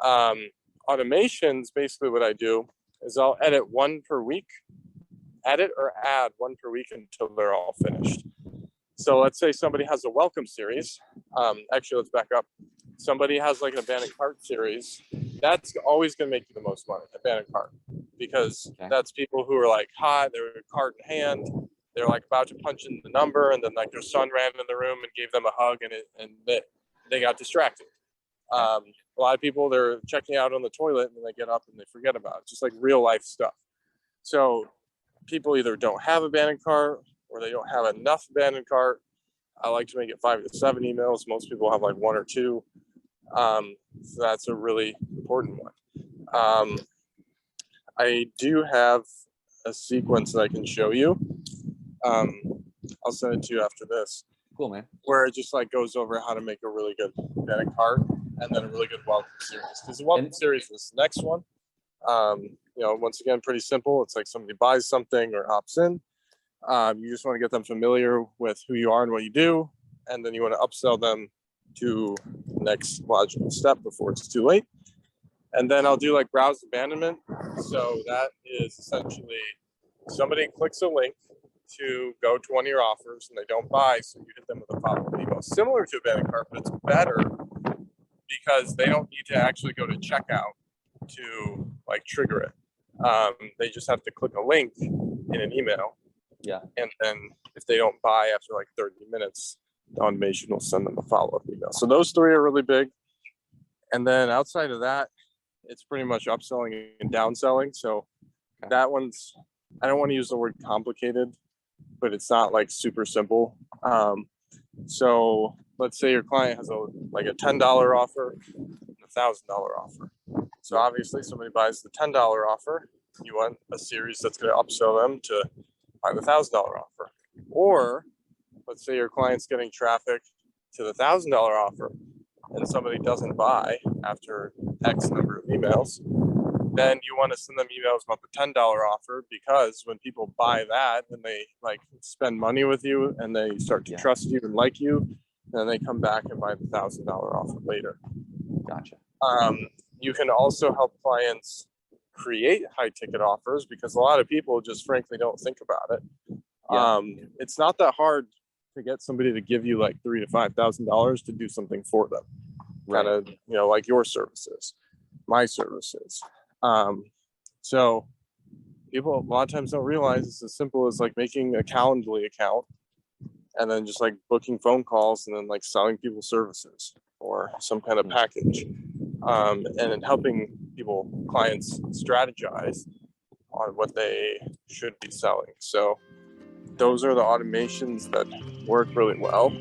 Um, Automations, basically what I do is I'll edit one per week, edit or add one per week until they're all finished. So let's say somebody has a welcome series. Actually, let's back up. Somebody has like an abandoned cart series. That's always going to make you the most money, abandoned cart, because that's people who are like hot, they're cart in hand, they're like about to punch in the number, and then like their son ran in the room and gave them a hug, and they got distracted. A lot of people, they're checking out on the toilet and they get up and they forget about it. Just like real life stuff. So people either don't have abandoned cart or they don't have enough abandoned cart. I like to make it 5 to 7 emails. Most people have like 1 or 2. So that's a really important one. I do have a sequence that I can show you. I'll send it to you after this. Cool, man. Where it just like goes over how to make a really good abandoned cart and then a really good welcome series. Because the welcome series is the next one. Once again, pretty simple. It's like somebody buys something or opts in. You just want to get them familiar with who you are and what you do, and then you want to upsell them to the next logical step before it's too late. And then I'll do like browse abandonment. So that is essentially somebody clicks a link to go to one of your offers and they don't buy, so you hit them with a follow-up email. Similar to abandoned cart, but it's better because they don't need to actually go to checkout to like trigger it. They just have to click a link in an email. Yeah. And then if they don't buy after like 30 minutes, the automation will send them a follow-up email. So those 3 are really big. And then outside of that, it's pretty much upselling and downselling. So that one's, I don't want to use the word complicated, but it's not like super simple. So let's say your client has a $10 offer and a $1,000 offer. So obviously somebody buys the $10 offer, you want a series that's going to upsell them to buy the $1,000 offer. Or let's say your client's getting traffic to the $1,000 offer and somebody doesn't buy after X number of emails, then you want to send them emails about the $10 offer, because when people buy that and they like spend money with you and they start to trust you and like you, then they come back and buy the $1,000 offer later. Gotcha. You can also help clients create high ticket offers, because a lot of people just frankly don't think about it. It's not that hard to get somebody to give you like $3,000 to $5,000 to do something for them. Kind of, like your services, my services. So people a lot of times don't realize it's as simple as like making a Calendly account and then just like booking phone calls and then like selling people services or some kind of package, and then helping clients strategize on what they should be selling. So those are the automations that work really well.